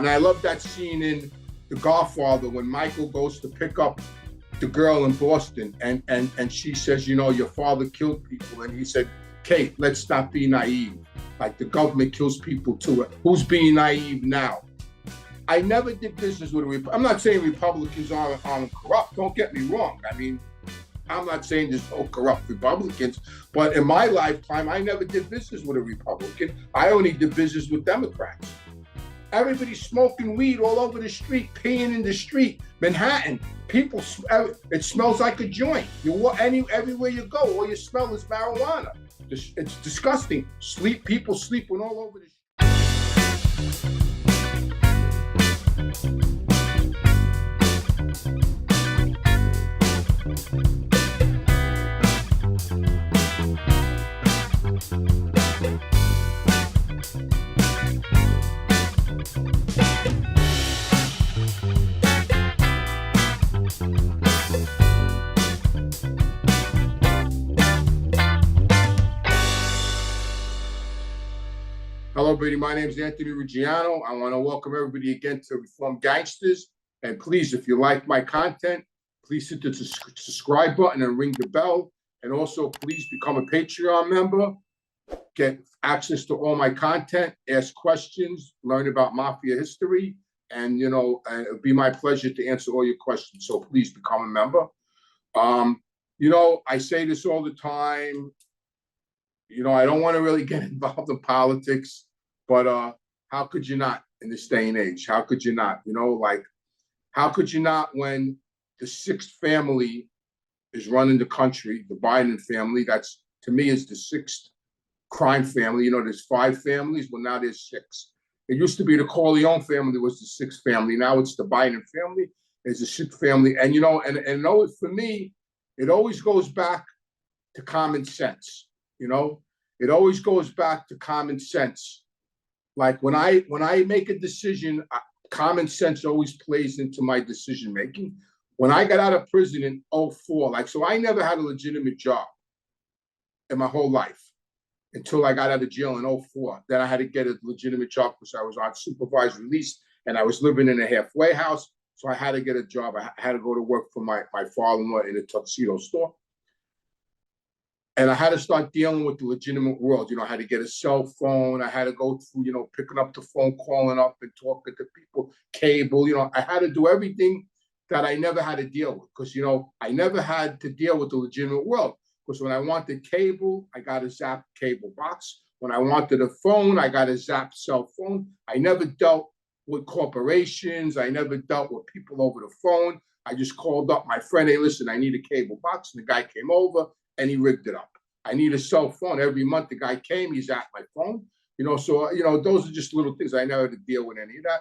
And I love that scene in The Godfather when Michael goes to pick up the girl in Boston and she says, you know, your father killed people. And he said, Kate, let's not be naive. Like the government kills people too. Who's being naive now? I never did business with a Republican. I'm not saying Republicans aren't corrupt. Don't get me wrong. I mean, I'm not saying there's no corrupt Republicans, but in my lifetime, I never did business with a Republican. I only did business with Democrats. Everybody's smoking weed all over the street, peeing in the street. Manhattan, people, it smells like a joint. You walk everywhere you go, all you smell is marijuana. It's disgusting. People sleeping all over the street. Hello, everybody. My name is Anthony Ruggiano. I want to welcome everybody again to Reform Gangsters. And please, if you like my content, please hit the subscribe button and ring the bell. And also, please become a Patreon member. Get access to all my content, ask questions, learn about Mafia history. And, you know, it'll be my pleasure to answer all your questions. So please become a member. You know, I say this all the time. You know, I don't want to really get involved in politics. But how could you not in this day and age? How could you not? You know, like, how could you not when the sixth family is running the country, the Biden family, that's, to me, is the sixth crime family. You know, there's 5 families. Well, now there's 6. It used to be the Corleone family was the 6th family. Now it's the Biden family. There's the 6th family. And, you know, and for me, it always goes back to common sense. You know, it always goes back to common sense. Like when I make a decision, common sense always plays into my decision making. When I got out of prison in 2004, so I never had a legitimate job in my whole life until I got out of jail in 2004. Then I had to get a legitimate job because I was on supervised release and I was living in a halfway house. So I had to get a job. I had to go to work for my father-in-law in a tuxedo store. And I had to start dealing with the legitimate world. You know, I had to get a cell phone. I had to go through, you know, picking up the phone, calling up and talking to people, cable. You know, I had to do everything that I never had to deal with because, you know, I never had to deal with the legitimate world. Because when I wanted cable, I got a Zap cable box. When I wanted a phone, I got a Zap cell phone. I never dealt with corporations. I never dealt with people over the phone. I just called up my friend, hey, listen, I need a cable box. And the guy came over and he rigged it up. I need a cell phone. Every month the guy came, he's at my phone. You know, so, you know, those are just little things. I never had to deal with any of that.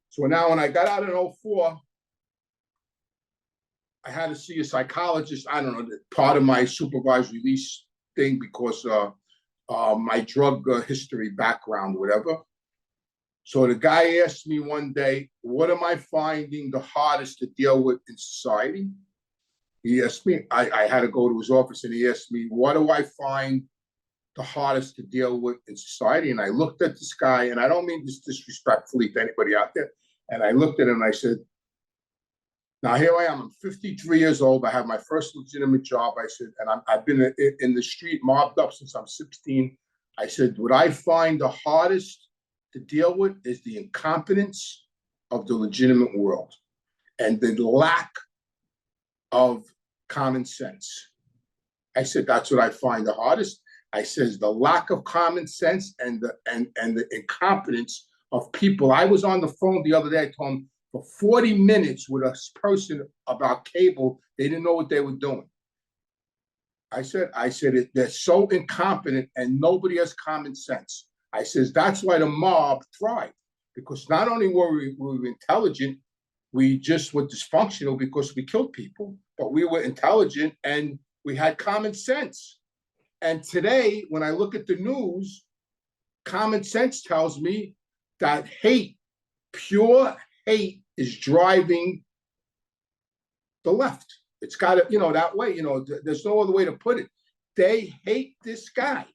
So now when I got out in 2004, I had to see a psychologist. I don't know, part of my supervised release thing because my drug history background, whatever. So the guy asked me one day, what am I finding the hardest to deal with in society? He asked me, I had to go to his office and he asked me, what do I find the hardest to deal with in society? And I looked at this guy, and I don't mean this disrespectfully to anybody out there. And I looked at him and I said, now here I am, I'm 53 years old. I have my first legitimate job. I said, and I've been in the street mobbed up since I'm 16. I said, what I find the hardest to deal with is the incompetence of the legitimate world and the lack of common sense. I said, that's what I find the hardest. I says the lack of common sense and the incompetence of people. I was on the phone the other day, I told him for 40 minutes with a person about cable. They didn't know what they were doing. I said, they're so incompetent and nobody has common sense. I says, that's why the mob thrived, because not only were we intelligent, we just were dysfunctional because we killed people, but we were intelligent and we had common sense. And today, when I look at the news, common sense tells me that hate, pure hate, is driving the left. It's got to, you know, that way, you know, there's no other way to put it. They hate this guy,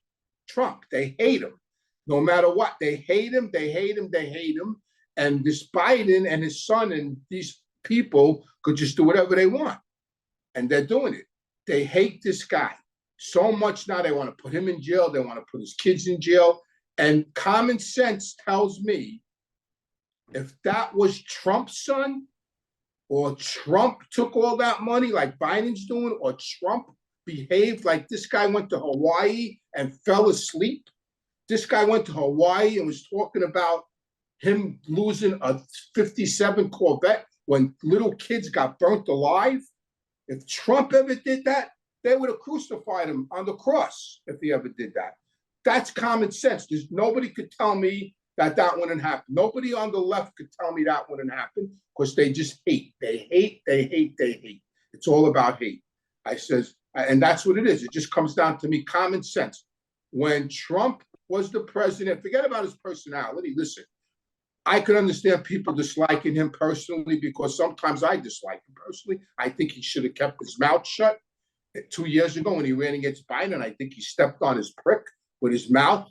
Trump. They hate him. No matter what, they hate him, they hate him, they hate him. And this Biden and his son and these people could just do whatever they want. And they're doing it. They hate this guy so much now. They want to put him in jail. They want to put his kids in jail. And common sense tells me if that was Trump's son, or Trump took all that money like Biden's doing, or Trump behaved like this guy went to Hawaii and fell asleep. This guy went to Hawaii and was talking about him losing a 57 Corvette when little kids got burnt alive. If Trump ever did that, they would have crucified him on the cross if he ever did that. That's common sense. There's nobody could tell me that wouldn't happen. Nobody on the left could tell me that wouldn't happen because they just hate. They hate, they hate, they hate. It's all about hate. I says, and that's what it is. It just comes down to me, common sense. When Trump was the president, forget about his personality. Listen, I could understand people disliking him personally because sometimes I dislike him personally. I think he should have kept his mouth shut 2 years ago when he ran against Biden. I think he stepped on his prick with his mouth.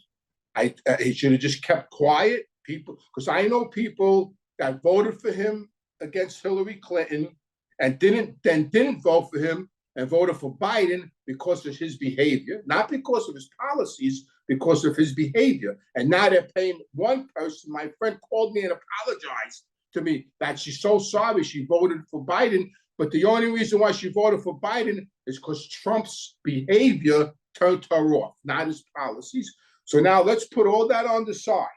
He should have just kept quiet. People, because I know people that voted for him against Hillary Clinton and didn't vote for him and voted for Biden because of his behavior, not because of his policies, because of his behavior. And now they're paying one person. My friend called me and apologized to me that she's so sorry she voted for Biden. But the only reason why she voted for Biden is because Trump's behavior turned her off, not his policies. So now let's put all that on the side.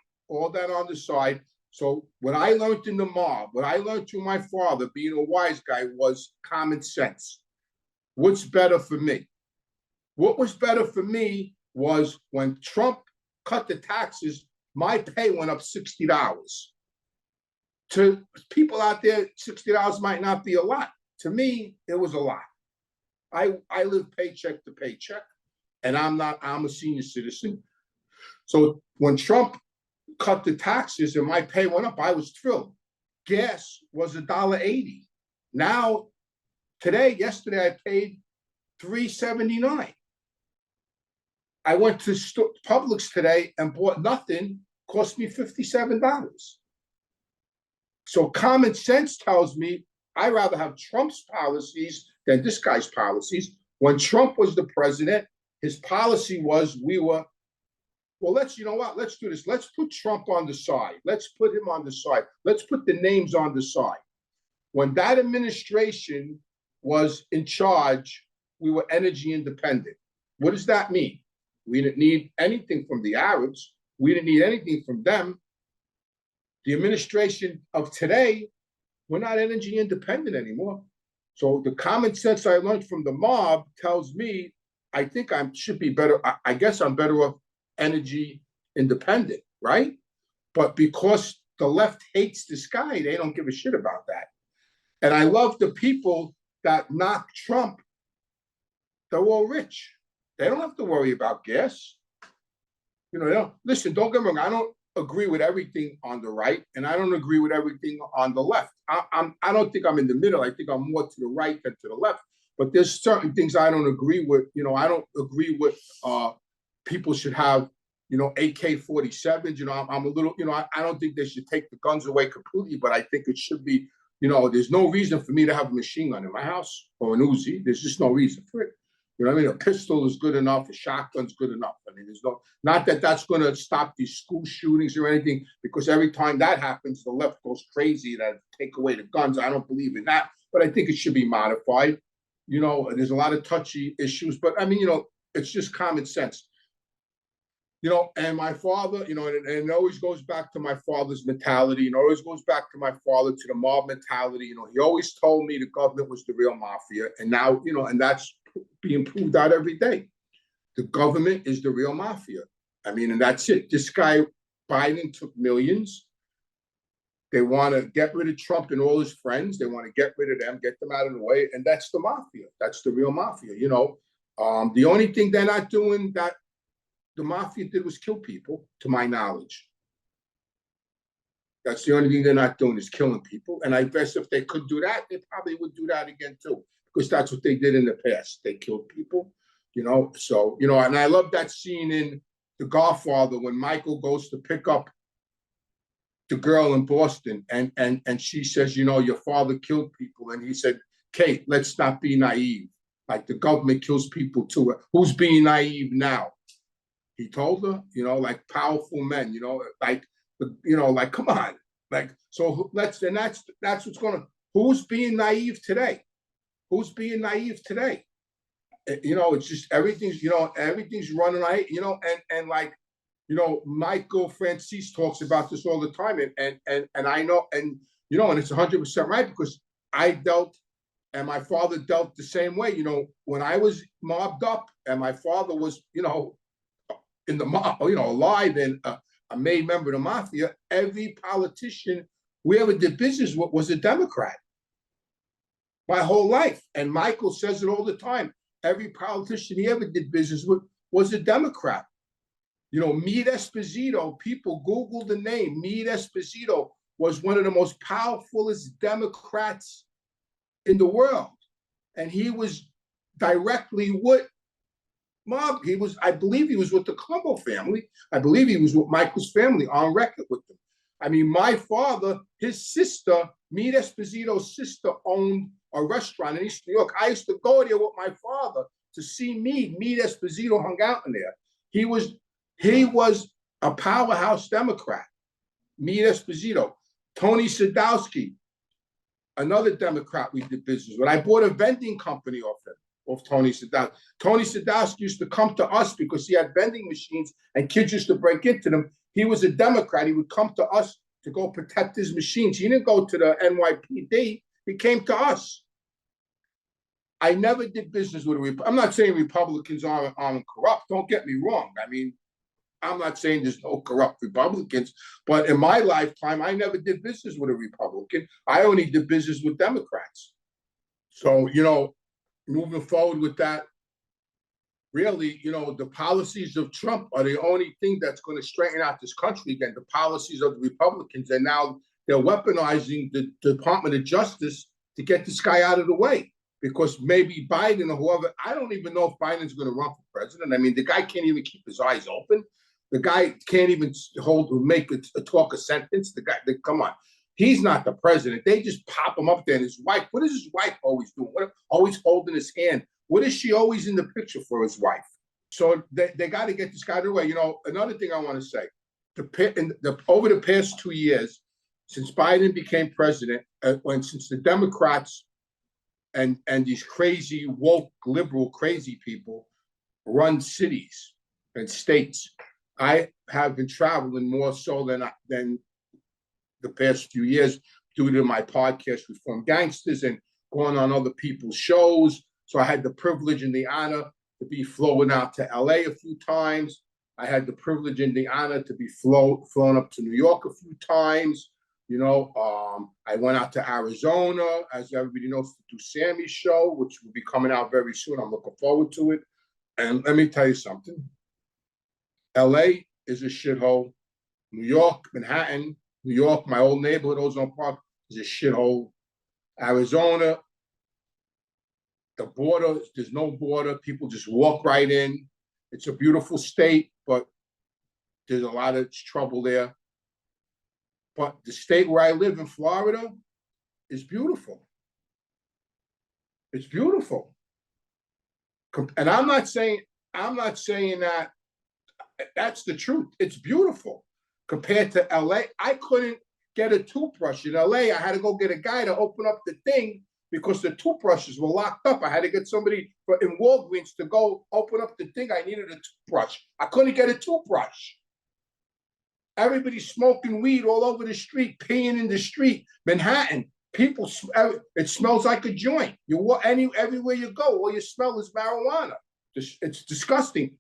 So what I learned in the mob, what I learned through my father, being a wise guy, was common sense. What's better for me? What was better for me was when Trump cut the taxes, my pay went up $60. To people out there, $60 might not be a lot. To me, it was a lot. I live paycheck to paycheck, and I'm a senior citizen. So when Trump cut the taxes and my pay went up, I was thrilled. Gas was $1.80. Now, yesterday, I paid $3.79. I went to Publix today and bought nothing, cost me $57. So common sense tells me I'd rather have Trump's policies than this guy's policies. When Trump was the president, his policy was let's do this. Let's put Trump on the side. Let's put him on the side. Let's put the names on the side. When that administration was in charge, we were energy independent. What does that mean? We didn't need anything from the Arabs. We didn't need anything from them. The administration of today, we're not energy independent anymore. So the common sense I learned from the mob tells me I think I should be better. I guess I'm better off energy independent, right? But because the left hates this guy, they don't give a shit about that. And I love the people that knock Trump. They're all rich. They don't have to worry about gas. Listen, don't get me wrong. I don't agree with everything on the right, and I don't agree with everything on the left. I don't think I'm in the middle. I think I'm more to the right than to the left. But there's certain things I don't agree with. I don't agree with people should have, AK-47s. I'm a little, I don't think they should take the guns away completely, but I think it should be, there's no reason for me to have a machine gun in my house or an Uzi. There's just no reason for it. You know what I mean? A pistol is good enough. A shotgun's good enough. I mean, not that that's going to stop these school shootings or anything, because every time that happens, the left goes crazy that take away the guns. I don't believe in that, but I think it should be modified. There's a lot of touchy issues, but I mean, it's just common sense. And my father, and it always goes back to my father's mentality, and always goes back to my father, to the mob mentality. He always told me the government was the real mafia, and now, and that's being proved out every day. The government is the real mafia. I mean, and that's it. This guy, Biden, took millions. They want to get rid of Trump and all his friends. They want to get rid of them, get them out of the way. And that's the mafia. That's the real mafia. The only thing they're not doing that the mafia did was kill people, to my knowledge. That's the only thing they're not doing, is killing people. And I guess if they could do that, they probably would do that again too, because that's what they did in the past. They killed people, So, and I love that scene in The Godfather when Michael goes to pick up the girl in Boston, and she says, you know, your father killed people, and he said, Kate, let's not be naive. Like the government kills people too. Who's being naive now? He told her, you know, like powerful men, you know, like, you know, like, come on. Like, so that's what's going to, who's being naive today? Who's being naive today? You know, it's just everything's, you know, everything's running right, you know, and like, you know, Michael Francis talks about this all the time, and I know, and you know, and it's 100% right, because I dealt, and my father dealt the same way. You know, when I was mobbed up, and my father was, you know, in the mob, you know, alive and a made member of the Mafia, every politician we ever did business with was a Democrat. My whole life, and Michael says it all the time. Every politician he ever did business with was a Democrat. You know, Meade Esposito, people Google the name. Meade Esposito was one of the most powerfulest Democrats in the world. And he was directly with mob. He was, I believe he was with the Colombo family. I believe he was with Michael's family on record with them. I mean, my father, his sister, Meade Esposito's sister, owned a restaurant in East New York. I used to go there with my father to see Meade. Meade Esposito hung out in there. He was a powerhouse Democrat. Meade Esposito. Tony Sadowski, another Democrat we did business with. I bought a vending company off him, off Tony Sadowski. Tony Sadowski used to come to us because he had vending machines and kids used to break into them. He was a Democrat. He would come to us to go protect his machines. He didn't go to the NYPD. He came to us. I never did business with a Republican. I'm not saying Republicans aren't corrupt. Don't get me wrong. I mean, I'm not saying there's no corrupt Republicans, but in my lifetime, I never did business with a Republican. I only did business with Democrats. So, you know, moving forward with that, really, you know, the policies of Trump are the only thing that's going to straighten out this country again. The policies of the Republicans, and now they're weaponizing the Department of Justice to get this guy out of the way. Because maybe Biden or whoever, I don't even know if Biden's going to run for president. I mean, the guy can't even keep his eyes open. The guy can't even talk a sentence. The guy, come on. He's not the president. They just pop him up there. And his wife, what is his wife always doing? Always holding his hand. What is she always in the picture for, his wife? So they got to get this guy away. You know, another thing I want to say, over the past 2 years, since Biden became president, since the Democrats and these crazy, woke, liberal, crazy people run cities and states, I have been traveling more so than the past few years due to my podcast, Reform Gangsters, and going on other people's shows. So I had the privilege and the honor to be flown out to LA a few times. I had the privilege and the honor to be flown up to New York a few times. You know, I went out to Arizona, as everybody knows, to do Sammy's show, which will be coming out very soon. I'm looking forward to it. And let me tell you something. LA is a shithole. New York, Manhattan, New York, my old neighborhood, Ozone Park, is a shithole. Arizona, the border, there's no border. People just walk right in. It's a beautiful state, but there's a lot of trouble there. But the state where I live in Florida is beautiful. It's beautiful. And I'm not saying that that's the truth. It's beautiful compared to LA. I couldn't get a toothbrush in LA. I had to go get a guy to open up the thing because the toothbrushes were locked up. I had to get somebody in Walgreens to go open up the thing. I needed a toothbrush. I couldn't get a toothbrush. Everybody's smoking weed all over the street, peeing in the street. Manhattan, people, it smells like a joint. You walk everywhere you go, all you smell is marijuana. It's disgusting.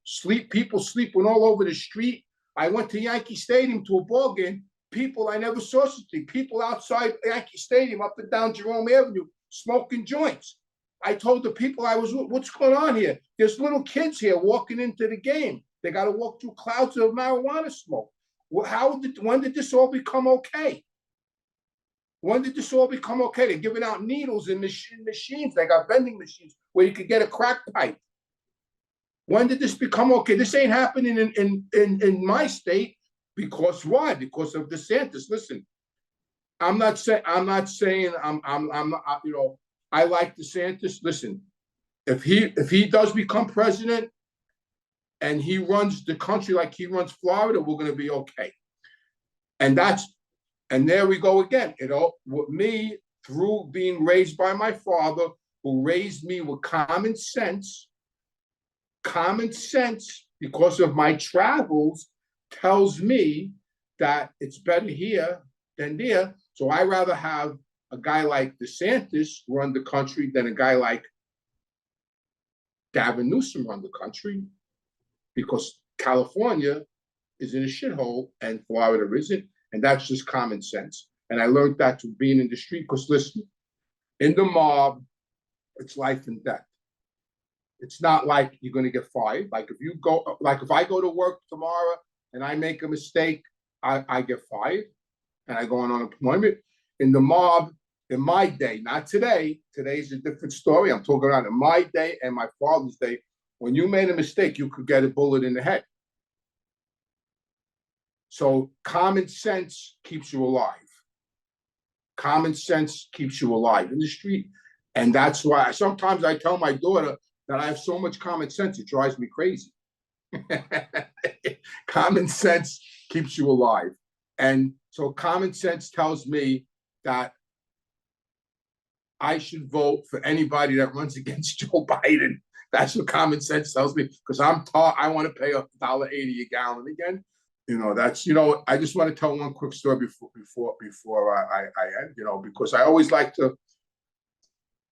People sleeping all over the street. I went to Yankee Stadium to a ball game. People I never saw such thing. People outside Yankee Stadium, up and down Jerome Avenue, smoking joints. I told the people I was with, what's going on here? There's little kids here walking into the game. They got to walk through clouds of marijuana smoke. When did this all become okay? When did this all become okay? They're giving out needles and machines. They got vending machines where you could get a crack pipe. When did this become okay? This ain't happening in my state. Because why? Because of DeSantis. Listen, I'm not saying I'm not, you know, I like DeSantis. Listen, if he does become president and he runs the country like he runs Florida, we're going to be okay. And there we go again. You know, with me, through being raised by my father, who raised me with common sense, because of my travels, tells me that it's better here than there. So I rather have a guy like DeSantis run the country than a guy like Gavin Newsom run the country, because California is in a shithole and Florida isn't. And that's just common sense. And I learned that through being in the street, because listen, in the mob, it's life and death. It's not like you're going to get fired. Like if I go to work tomorrow and I make a mistake, I get fired and I go on unemployment. In the mob, in my day, not today, today's a different story. I'm talking about in my day and my father's day, when you made a mistake, you could get a bullet in the head. So common sense keeps you alive. Common sense keeps you alive in the street. And that's why sometimes I tell my daughter that I have so much common sense, it drives me crazy. Common sense keeps you alive. And so common sense tells me that I should vote for anybody that runs against Joe Biden. That's what common sense tells me, because I'm taught I want to pay $1.80 a gallon again. You know, that's, you know, I just want to tell one quick story before I end, you know, because I always like to,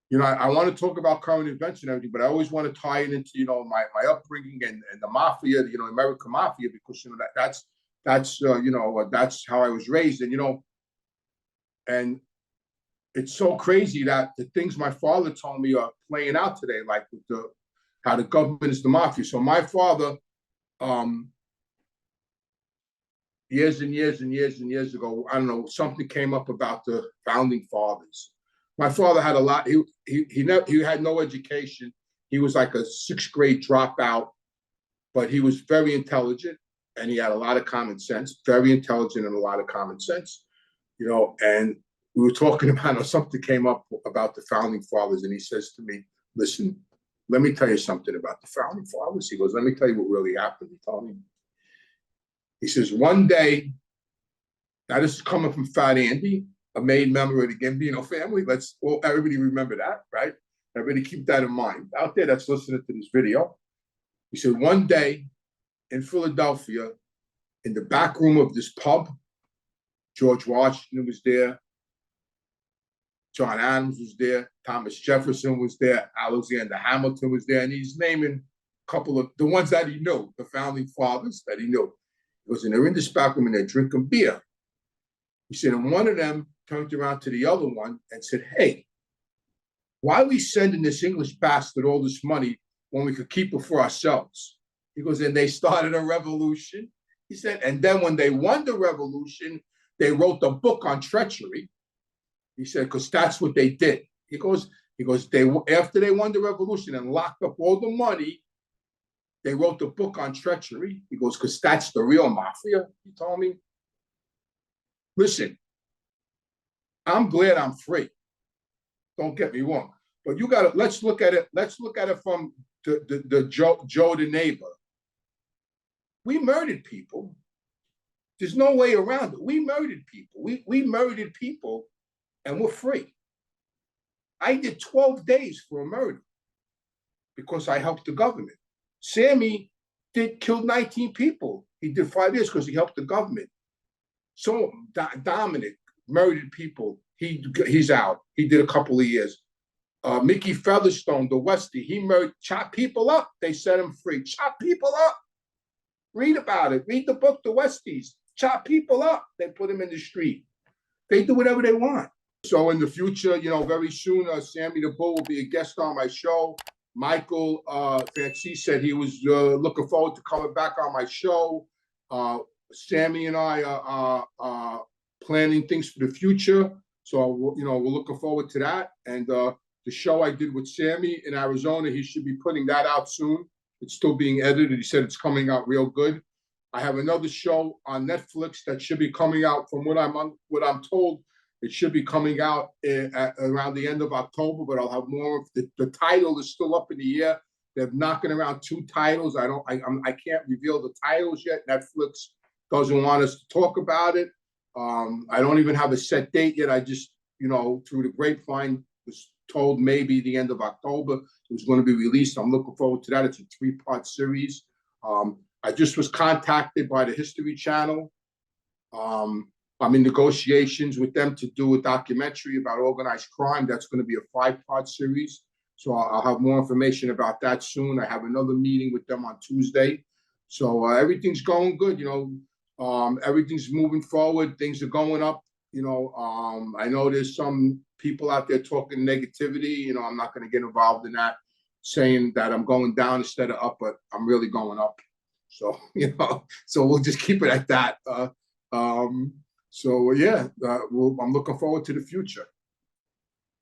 you know, I want to talk about current events and everything, but I always want to tie it into, you know, my upbringing and the mafia, you know, American mafia, because, you know, that's you know, that's how I was raised. And, you know, and it's so crazy that the things my father told me are playing out today, like with how the government is the mafia. So my father, years and years and years and years ago, I don't know, something came up about the founding fathers. My father had a lot. He had no education. He was like a 6th grade dropout, but he was very intelligent and he had a lot of common sense. Very intelligent and a lot of common sense, you know. And we were talking about, something came up about the founding fathers, and he says to me, "Listen, let me tell you something about the founding fathers." He goes, "Let me tell you what really happened." He told me. He says, one day, now this is coming from Fat Andy, a made member of the Gambino family. Everybody remember that, right? Everybody keep that in mind. Out there that's listening to this video. He said, one day in Philadelphia, in the back room of this pub, George Washington was there, John Adams was there, Thomas Jefferson was there, Alexander Hamilton was there, and he's naming a couple of the ones that he knew, the founding fathers that he knew. He goes, and they're in this back room and they're drinking beer. He said, and one of them turned around to the other one and said, "Hey, why are we sending this English bastard all this money when we could keep it for ourselves?" He goes, and they started a revolution. He said, and then when they won the revolution, they wrote a book on treachery. He said, because that's what they did. He goes, after they won the revolution and locked up all the money, they wrote the book on treachery. He goes, because that's the real mafia, he told me. Listen, I'm glad I'm free. Don't get me wrong. But you gotta, let's look at it from the Joe the neighbor. We murdered people. There's no way around it. We murdered people. We murdered people and we're free. I did 12 days for a murder because I helped the government. Sammy killed 19 people. He did 5 years because he helped the government. So Dominic murdered people. He's out. He did a couple of years. Mickey Featherstone, the Westie, he chopped people up. They set him free. Chop people up. Read about it. Read the book, The Westies. Chop people up. They put them in the street. They do whatever they want. So in the future, you know, very soon, Sammy the Bull will be a guest on my show. Michael Fancy said he was looking forward to coming back on my show. Sammy and I are planning things for the future. So, you know, we're looking forward to that. And the show I did with Sammy in Arizona, he should be putting that out soon. It's still being edited. He said it's coming out real good. I have another show on Netflix that should be coming out. From what I'm told, it should be coming out around the end of October. But I'll have more. The title is still up in the air. They're knocking around 2 titles. I can't reveal the titles yet. Netflix doesn't want us to talk about it. I don't even have a set date yet. I just, through the grapevine, was told maybe the end of October it was going to be released. I'm looking forward to that. It's a 3-part series. I just was contacted by the History Channel. I'm in negotiations with them to do a documentary about organized crime. That's going to be a 5-part series. So I'll have more information about that soon. I have another meeting with them on Tuesday. So everything's going good. Everything's moving forward. Things are going up. I know there's some people out there talking negativity. I'm not going to get involved in that, saying that I'm going down instead of up, but I'm really going up. So, so we'll just keep it at that. I'm looking forward to the future.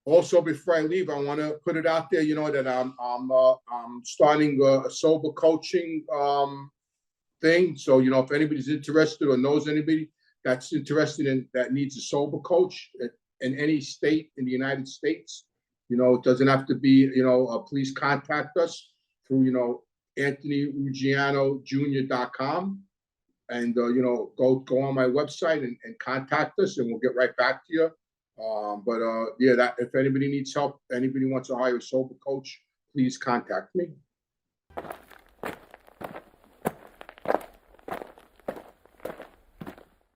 Also, before I leave, I want to put it out there, that I'm starting a sober coaching thing. So, if anybody's interested or knows anybody that's interested in that needs a sober coach in any state in the United States, it doesn't have to be, please contact us through, AnthonyRuggianoJr.com, and go on my website and contact us, and we'll get right back to you. If anybody needs help, anybody wants to hire a sober coach, please contact me.